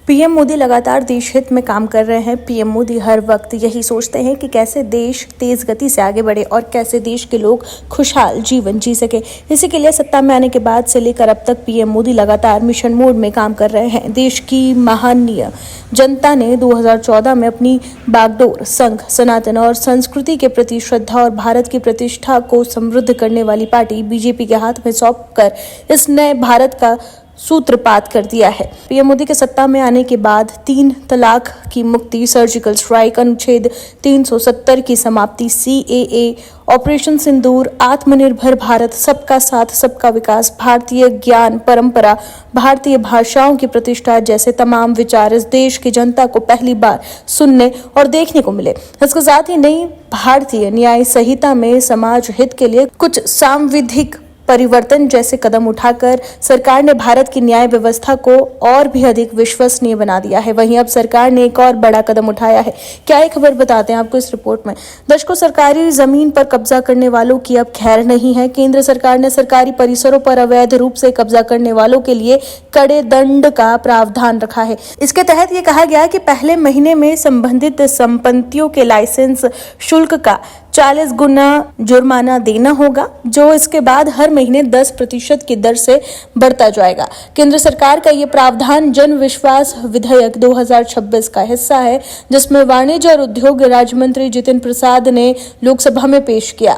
PM Modi लगातार देश हित में काम कर रहे हैं। पीएम मोदी हर वक्त यही सोचते हैं कि कैसे देश तेज गति से आगे बढ़े और कैसे देश के लोग खुशहाल जीवन जी सके। इसी के लिए सत्ता में आने के बाद से लेकर अब तक पीएम मोदी लगातार मिशन मोड में काम कर रहे हैं। देश की महानीय जनता ने 2014 में अपनी बागडोर संघ, सनातन और संस्कृति के प्रति श्रद्धा और भारत की प्रतिष्ठा को समृद्ध करने वाली पार्टी बीजेपी के हाथ में सौंपकर इस नए भारत का सूत्रपात कर दिया है। पीएम मोदी के सत्ता में आने के बाद 3 तलाक की मुक्ति, सर्जिकल स्ट्राइक, अनुच्छेद 370 की समाप्ति, सीएए, ऑपरेशन सिंदूर, आत्मनिर्भर भारत, सबका साथ सबका विकास, भारतीय ज्ञान परंपरा, भारतीय भाषाओं की प्रतिष्ठा जैसे तमाम विचार इस देश की जनता को पहली बार सुनने और देखने को मिले। इसके साथ ही नई भारतीय न्याय संहिता में समाज हित के लिए कुछ सांविधिक परिवर्तन जैसे कदम उठाकर सरकार ने भारत की न्याय व्यवस्था को और भी अधिक विश्वसनीय बना दिया है। वहीं अब सरकार ने एक और बड़ा कदम उठाया है। क्या ये खबर बताते हैं आपको इस रिपोर्ट में। दशकों सरकारी जमीन पर कब्जा करने वालों की अब खैर नहीं है। केंद्र सरकार ने सरकारी परिसरों पर अवैध रूप से कब्जा करने वालों के लिए कड़े दंड का प्रावधान रखा है। इसके तहत ये कहा गया कि पहले महीने में संबंधित संपत्तियों के लाइसेंस शुल्क का 40 गुना जुर्माना देना होगा, जो इसके बाद हर महीने 10% की दर से बढ़ता जाएगा। केंद्र सरकार का ये प्रावधान जन विश्वास विधेयक 2026 का हिस्सा है, जिसमें वाणिज्य और उद्योग राज्य मंत्री जितिन प्रसाद ने लोकसभा में पेश किया।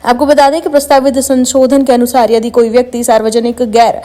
आपको बता दें कि प्रस्तावित संशोधन के अनुसार यदि कोई व्यक्ति सार्वजनिक गैर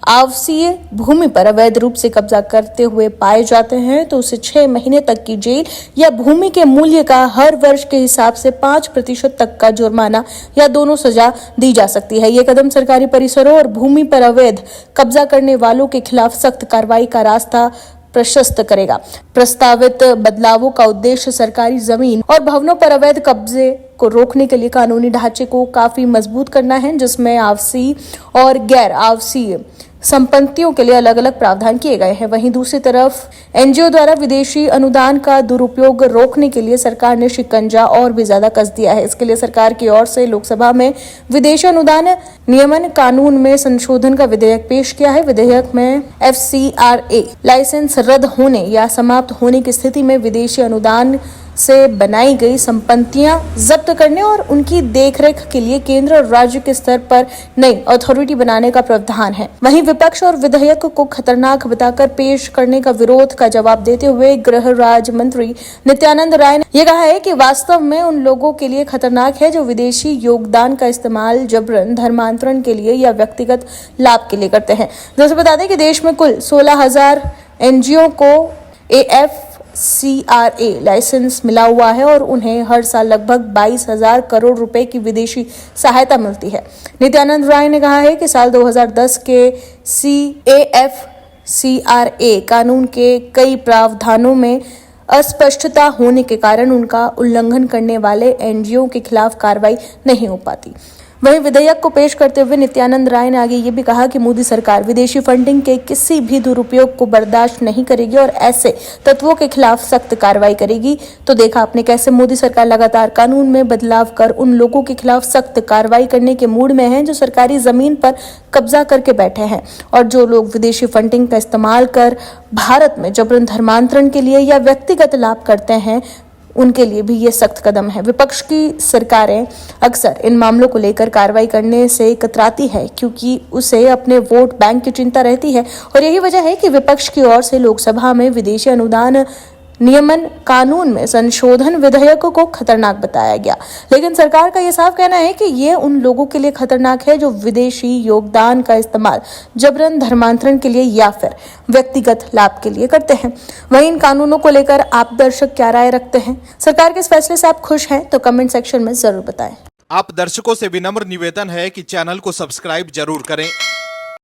आवासीय भूमि पर अवैध रूप से कब्जा करते हुए पाए जाते हैं तो उसे 6 महीने तक की जेल या भूमि के मूल्य का हर वर्ष के हिसाब से 5% तक का जुर्माना या दोनों सजा दी जा सकती है। ये कदम सरकारी परिसरों और भूमि पर अवैध कब्जा करने वालों के खिलाफ सख्त कार्रवाई का रास्ता प्रशस्त करेगा। प्रस्तावित बदलावों का उद्देश्य सरकारी जमीन और भवनों पर अवैध कब्जे को रोकने के लिए कानूनी ढांचे को काफी मजबूत करना है, जिसमें आवासीय और गैर आवासीय संपत्तियों के लिए अलग अलग प्रावधान किए गए हैं। वहीं दूसरी तरफ एनजीओ द्वारा विदेशी अनुदान का दुरुपयोग रोकने के लिए सरकार ने शिकंजा और भी ज्यादा कस दिया है। इसके लिए सरकार की ओर से लोकसभा में विदेशी अनुदान नियमन कानून में संशोधन का विधेयक पेश किया है। विधेयक में FCRA लाइसेंस रद्द होने या समाप्त होने की स्थिति में विदेशी अनुदान से बनाई गई संपत्तियां जब्त करने और उनकी देखरेख के लिए केंद्र और राज्य के स्तर पर नई अथॉरिटी बनाने का प्रावधान है। वहीं विपक्ष और विधेयक को खतरनाक बताकर पेश करने का विरोध का जवाब देते हुए गृह राज्य मंत्री नित्यानंद राय ने यह कहा है कि वास्तव में उन लोगों के लिए खतरनाक है जो विदेशी योगदान का इस्तेमाल जबरन धर्मांतरण के लिए या व्यक्तिगत लाभ के लिए करते हैं। जैसे बता दें कि देश में कुल 16,000 एनजीओ को FCRA लाइसेंस मिला हुआ है और उन्हें हर साल लगभग 22,000 करोड़ रुपए की विदेशी सहायता मिलती है। नित्यानंद राय ने कहा है कि साल 2010 के CAFCRA कानून के कई प्रावधानों में अस्पष्टता होने के कारण उनका उल्लंघन करने वाले एनजीओ के खिलाफ कार्रवाई नहीं हो पाती। वहीं विधेयक को पेश करते हुए नित्यानंद राय ने आगे ये भी कहा कि मोदी सरकार विदेशी फंडिंग के किसी भी दुरुपयोग को बर्दाश्त नहीं करेगी और ऐसे तत्वों के खिलाफ सख्त कार्रवाई करेगी। तो देखा आपने कैसे मोदी सरकार लगातार कानून में बदलाव कर उन लोगों के खिलाफ सख्त कार्रवाई करने के मूड में है जो सरकारी जमीन पर कब्जा करके बैठे हैं और जो लोग विदेशी फंडिंग का इस्तेमाल कर भारत में जबरन धर्मांतरण के लिए या व्यक्तिगत लाभ करते हैं, उनके लिए भी ये सख्त कदम है। विपक्ष की सरकारें अक्सर इन मामलों को लेकर कार्रवाई करने से कतराती है क्योंकि उसे अपने वोट बैंक की चिंता रहती है और यही वजह है कि विपक्ष की ओर से लोकसभा में विदेशी अनुदान नियमन कानून में संशोधन विधेयक को खतरनाक बताया गया। लेकिन सरकार का यह साफ कहना है कि ये उन लोगों के लिए खतरनाक है जो विदेशी योगदान का इस्तेमाल जबरन धर्मांतरण के लिए या फिर व्यक्तिगत लाभ के लिए करते हैं। वहीं इन कानूनों को लेकर आप दर्शक क्या राय रखते हैं? सरकार के इस फैसले से आप खुश हैं तो कमेंट सेक्शन में जरूर बताएं। आप दर्शकों से विनम्र निवेदन है कि चैनल को सब्सक्राइब जरूर करें